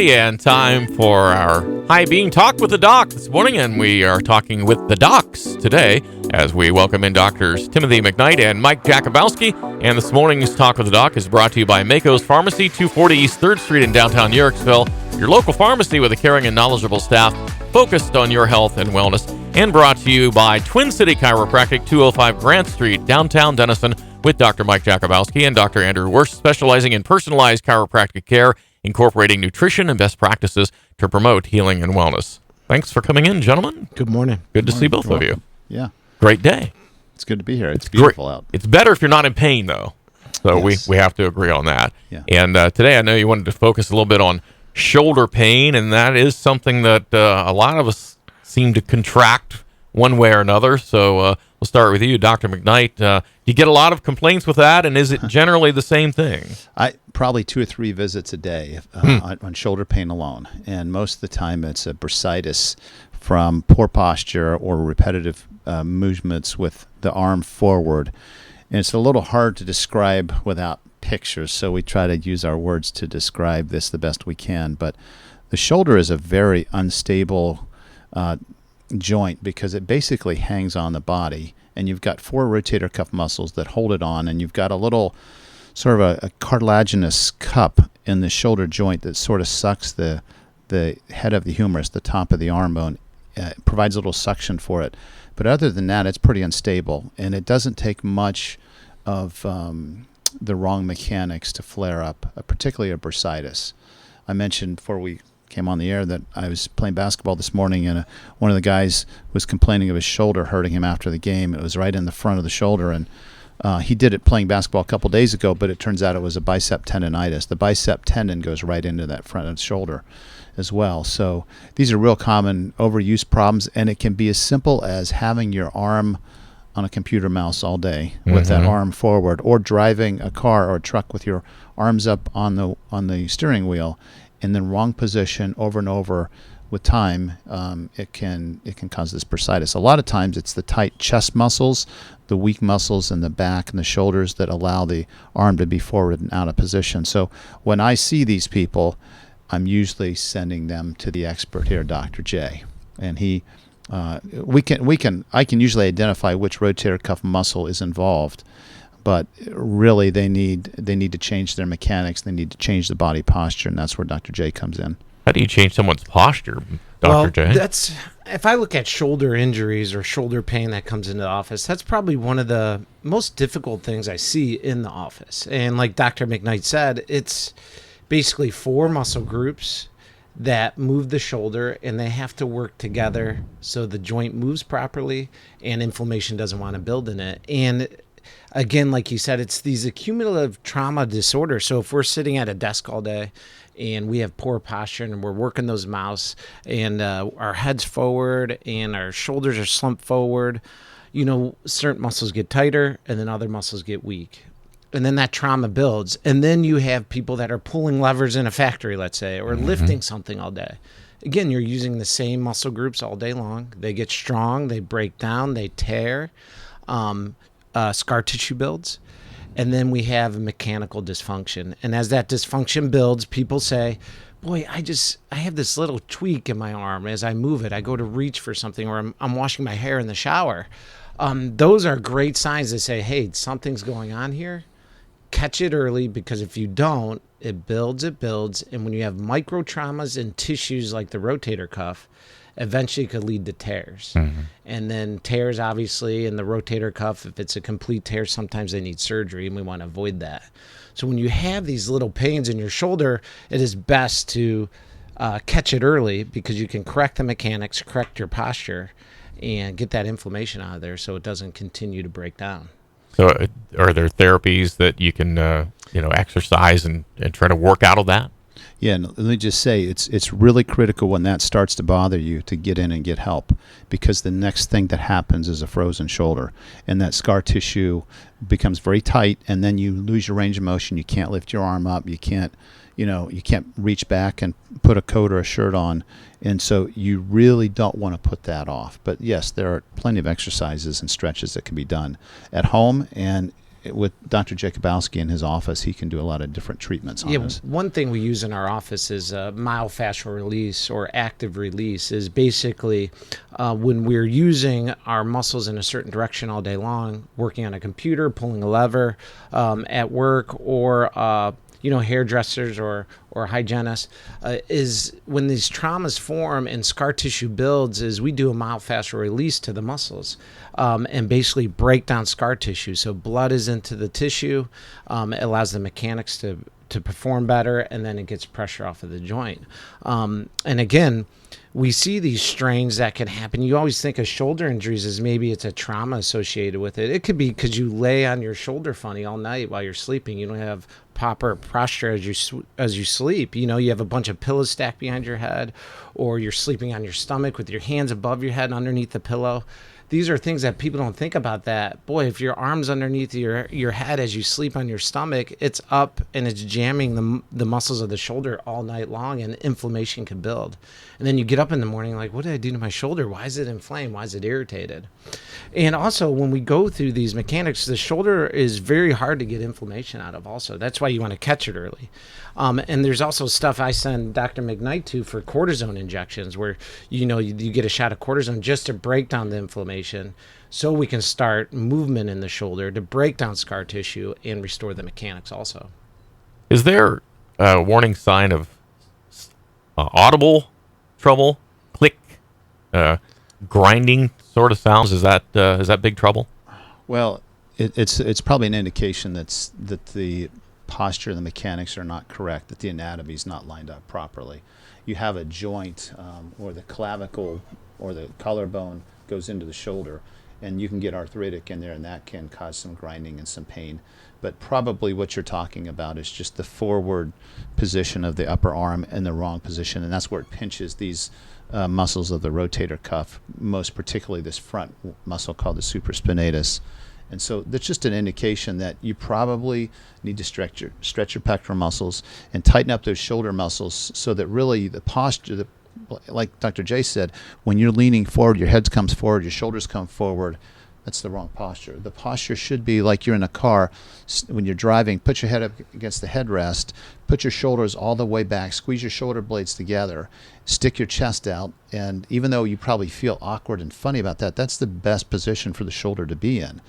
And time for our High Being Talk with the Doc this morning, and we are talking with the docs today as we welcome in Doctors Timothy McKnight and Mike Jakubowski. And this morning's Talk with the Doc is brought to you by Mako's Pharmacy, 240 East 3rd Street in downtown New Yorksville, your local pharmacy with a caring and knowledgeable staff focused on your health and wellness, and brought to you by Twin City Chiropractic, 205 Grant Street, downtown Denison, with Dr. Mike Jakubowski and Dr. Andrew Wurst, specializing in personalized chiropractic care, incorporating nutrition and best practices to promote healing and wellness. Thanks for coming in, gentlemen. Good morning. Good to see both of you. Yeah. Great day. It's good to be here. It's beautiful out. It's better if you're not in pain, though. So Yes. we have to agree on that. Yeah. And today I know you wanted to focus a little bit on shoulder pain, and that is something that a lot of us seem to contract one way or another. So we'll start with you, Dr. McKnight. Do you get a lot of complaints with that, and is it generally the same thing? I probably 2 or 3 visits a day on shoulder pain alone, and most of the time it's a bursitis from poor posture or repetitive movements with the arm forward. And it's a little hard to describe without pictures, so we try to use our words to describe this the best we can. But the shoulder is a very unstable joint because it basically hangs on the body, and you've got 4 rotator cuff muscles that hold it on, and you've got a little sort of a cartilaginous cup in the shoulder joint that sort of sucks the head of the humerus, the top of the arm bone, provides a little suction for it. But other than that, it's pretty unstable, and it doesn't take much of the wrong mechanics to flare up, particularly a bursitis. I mentioned before we came on the air that I was playing basketball this morning, and one of the guys was complaining of his shoulder hurting him after the game. It was right in the front of the shoulder, and he did it playing basketball a couple days ago, but it turns out it was a bicep tendonitis. The bicep tendon goes right into that front of the shoulder as well. So these are real common overuse problems, and it can be as simple as having your arm on a computer mouse all day with that arm forward, or driving a car or a truck with your arms up on the steering wheel in the wrong position over and over. With time, it can cause this bursitis. A lot of times it's the tight chest muscles, the weak muscles in the back and the shoulders that allow the arm to be forward and out of position. So when I see these people, I'm usually sending them to the expert here, Dr. J, and I can usually identify which rotator cuff muscle is involved. But really, they need to change their mechanics. They need to change the body posture, and that's where Dr. J comes in. How do you change someone's posture, Dr. J? That's, if I look at shoulder injuries or shoulder pain that comes into the office, that's probably one of the most difficult things I see in the office. And like Dr. McKnight said, it's basically 4 muscle groups that move the shoulder, and they have to work together so the joint moves properly and inflammation doesn't want to build in it. And again, like you said, it's these accumulative trauma disorders. So if we're sitting at a desk all day and we have poor posture and we're working those mouse, and our head's forward and our shoulders are slumped forward, certain muscles get tighter and then other muscles get weak. And then that trauma builds. And then you have people that are pulling levers in a factory, let's say, or lifting something all day. Again, you're using the same muscle groups all day long. They get strong, they break down, they tear. Scar tissue builds, and then we have a mechanical dysfunction. And as that dysfunction builds, people say, boy, I have this little tweak in my arm. As I move it, I go to reach for something, or I'm washing my hair in the shower. Those are great signs that say, hey, something's going on here. Catch it early, because if you don't, it builds. And when you have micro traumas in tissues like the rotator cuff, eventually it could lead to tears. And then tears, obviously, in the rotator cuff, if it's a complete tear, sometimes they need surgery, and we want to avoid that. So when you have these little pains in your shoulder, it is best to catch it early, because you can correct the mechanics, correct your posture, and get that inflammation out of there so it doesn't continue to break down. So are there therapies that you can exercise and try to work out of that? Yeah, and let me just say, it's really critical when that starts to bother you to get in and get help, because the next thing that happens is a frozen shoulder, and that scar tissue becomes very tight, and then you lose your range of motion. You can't lift your arm up. You can't reach back and put a coat or a shirt on, and so you really don't want to put that off. But yes, there are plenty of exercises and stretches that can be done at home, and with Dr. Jakubowski in his office, he can do a lot of different treatments on this. One thing we use in our office is myofascial release or active release. Is basically when we're using our muscles in a certain direction all day long, working on a computer, pulling a lever at work, or hairdressers or hygienists, is when these traumas form and scar tissue builds, is we do a myofascial release to the muscles and basically break down scar tissue. So blood is into the tissue, it allows the mechanics to perform better, and then it gets pressure off of the joint. And again, we see these strains that can happen. You always think of shoulder injuries as maybe it's a trauma associated with it. It could be because you lay on your shoulder funny all night while you're sleeping. You don't have proper posture as you sleep. You have a bunch of pillows stacked behind your head, or you're sleeping on your stomach with your hands above your head and underneath the pillow. These are things that people don't think about. That, boy, if your arm's underneath your head as you sleep on your stomach, it's up and it's jamming the muscles of the shoulder all night long, and inflammation can build. And then you get up in the morning like, what did I do to my shoulder? Why is it inflamed? Why is it irritated? And also, when we go through these mechanics, the shoulder is very hard to get inflammation out of also. That's why you want to catch it early. And there's also stuff I send Dr. McKnight to for cortisone injections, where you get a shot of cortisone just to break down the inflammation, so we can start movement in the shoulder to break down scar tissue and restore the mechanics also. Is there a warning sign of audible trouble, click, grinding sort of sounds? Is that big trouble? Well, it's probably an indication that the posture and the mechanics are not correct, that the anatomy is not lined up properly. You have a joint or the clavicle or the collarbone goes into the shoulder, and you can get arthritic in there, and that can cause some grinding and some pain. But probably what you're talking about is just the forward position of the upper arm in the wrong position, and that's where it pinches these muscles of the rotator cuff, most particularly this front muscle called the supraspinatus. And so that's just an indication that you probably need to stretch your pectoral muscles and tighten up those shoulder muscles, so that really the posture, like Dr. J said, when you're leaning forward, your head comes forward, your shoulders come forward. That's the wrong posture. The posture should be like you're in a car. When you're driving, put your head up against the headrest, put your shoulders all the way back, squeeze your shoulder blades together, stick your chest out, and even though you probably feel awkward and funny about that, that's the best position for the shoulder to be in.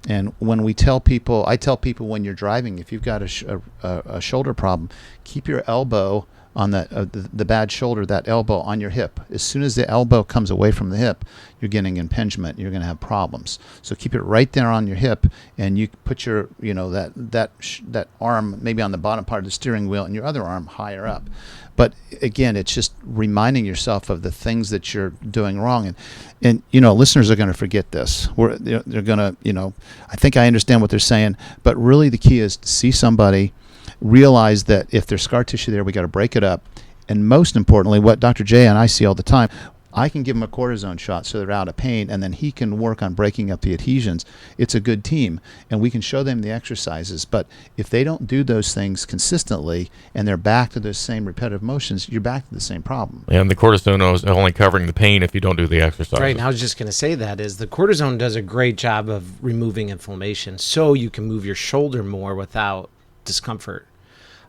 And when I tell people when you're driving, if you've got a shoulder problem, keep your elbow on the bad shoulder, that elbow on your hip. As soon as the elbow comes away from the hip, you're getting impingement. You're going to have problems. So keep it right there on your hip, and you put your that arm maybe on the bottom part of the steering wheel, and your other arm higher up. But again, it's just reminding yourself of the things that you're doing wrong, and listeners are going to forget this. They're going to I think I understand what they're saying, but really the key is to see somebody, realize that if there's scar tissue there, we got to break it up, and most importantly, what Dr. J and I see all the time, I can give them a cortisone shot so they're out of pain, and then he can work on breaking up the adhesions. It's a good team, and we can show them the exercises. But if they don't do those things consistently and they're back to those same repetitive motions, you're back to the same problem. And the cortisone is only covering the pain if you don't do the exercise. Right, and I was just going to say that is the cortisone does a great job of removing inflammation, so you can move your shoulder more without discomfort.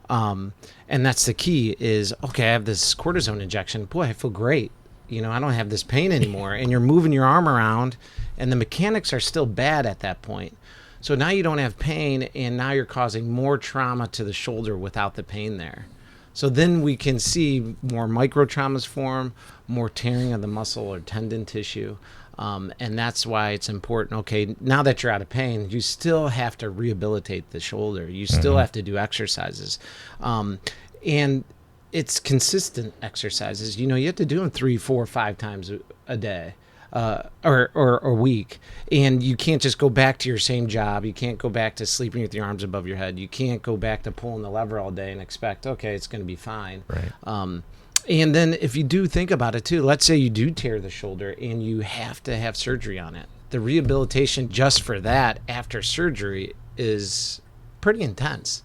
And that's the key is, okay, I have this cortisone injection. Boy, I feel great. I don't have this pain anymore. And you're moving your arm around, and the mechanics are still bad at that point. So now you don't have pain, and now you're causing more trauma to the shoulder without the pain there. So then we can see more micro traumas form, more tearing of the muscle or tendon tissue. And that's why it's important. Okay, now that you're out of pain, you still have to rehabilitate the shoulder. You still have to do exercises. And it's consistent exercises. You have to do them 3, 4, 5 times a day or a week. And you can't just go back to your same job. You can't go back to sleeping with your arms above your head. You can't go back to pulling the lever all day and expect, okay, it's going to be fine. Right. And then if you do think about it too, let's say you do tear the shoulder and you have to have surgery on it. The rehabilitation just for that after surgery is pretty intense.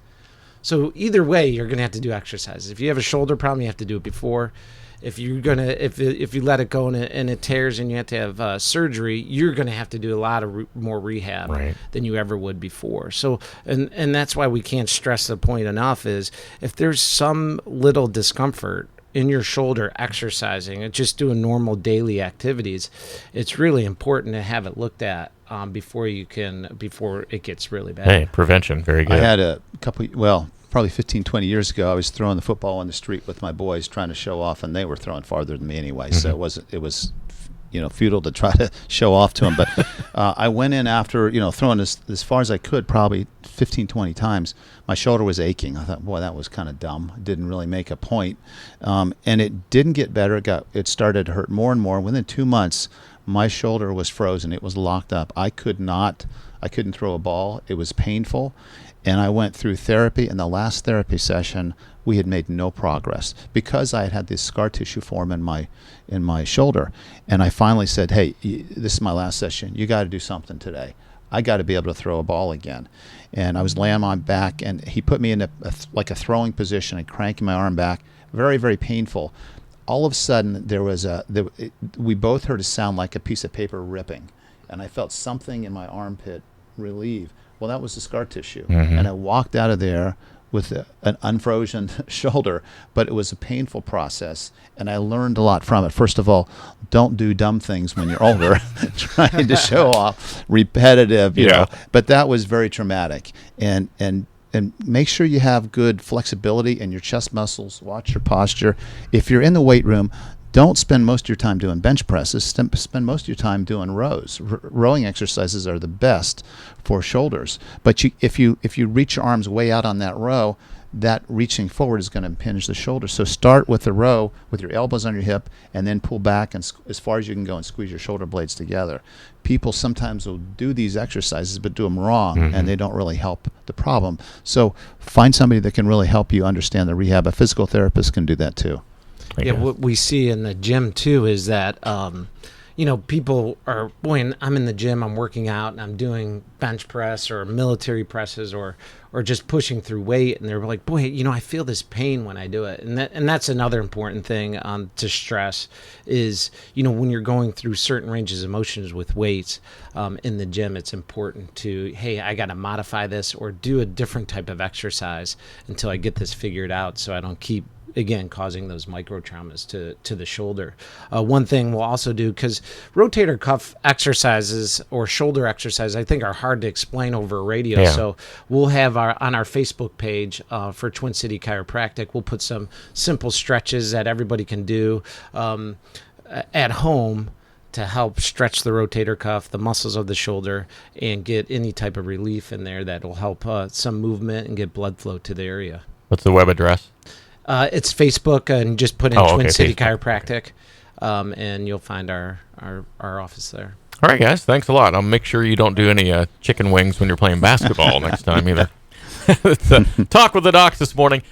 So either way, you're going to have to do exercises. If you have a shoulder problem, you have to do it before. If you're gonna, if you let it go and it tears and you have to have surgery, you're gonna have to do a lot of more rehab than you ever would before. So, and that's why we can't stress the point enough is if there's some little discomfort in your shoulder exercising and just doing normal daily activities, it's really important to have it looked at before it gets really bad. Hey, prevention, very good. I had a couple, probably 15, 20 years ago, I was throwing the football on the street with my boys trying to show off, and they were throwing farther than me anyway. So it was futile to try to show off to them. But I went in after, throwing as far as I could, probably 15, 20 times. My shoulder was aching. I thought, boy, that was kind of dumb. It didn't really make a point. And it didn't get better. It started to hurt more and more. Within 2 months, my shoulder was frozen. It was locked up. I couldn't throw a ball. It was painful. And I went through therapy. In the last therapy session, we had made no progress because I had this scar tissue form in my shoulder. And I finally said, hey, this is my last session. You got to do something today. I got to be able to throw a ball again. And I was laying on my back, and he put me in like a throwing position and cranking my arm back. Very, very painful. All of a sudden, we both heard a sound like a piece of paper ripping. And I felt something in my armpit relieve. Well, that was the scar tissue. And I walked out of there with an unfrozen shoulder, but it was a painful process, and I learned a lot from it. First of all, don't do dumb things when you're older, trying to show off, repetitive, you know. But that was very traumatic. And make sure you have good flexibility in your chest muscles. Watch your posture. If you're in the weight room, don't spend most of your time doing bench presses. Spend most of your time doing rows. Rowing exercises are the best for shoulders. But if you reach your arms way out on that row, that reaching forward is going to impinge the shoulder. So start with the row with your elbows on your hip, and then pull back and as far as you can go and squeeze your shoulder blades together. People sometimes will do these exercises but do them wrong, and they don't really help the problem. So find somebody that can really help you understand the rehab. A physical therapist can do that too. What we see in the gym too is that people are, boy, I'm in the gym, I'm working out and I'm doing bench press or military presses or just pushing through weight, and they're like, boy, I feel this pain when I do it. And that's another important thing to stress is, when you're going through certain ranges of motions with weights in the gym, it's important to, hey, I got to modify this or do a different type of exercise until I get this figured out so I don't keep, again, causing those micro traumas to the shoulder. One thing we'll also do, because rotator cuff exercises or shoulder exercises, I think, are hard to explain over radio. So we'll have on our Facebook page for Twin City Chiropractic, we'll put some simple stretches that everybody can do at home to help stretch the rotator cuff, the muscles of the shoulder, and get any type of relief in there that will help some movement and get blood flow to the area. What's the web address? It's Facebook, and just put in Twin City Chiropractic, and you'll find our office there. All right, guys, thanks a lot. I'll make sure you don't do any chicken wings when you're playing basketball next time either. Talk with the Docs this morning.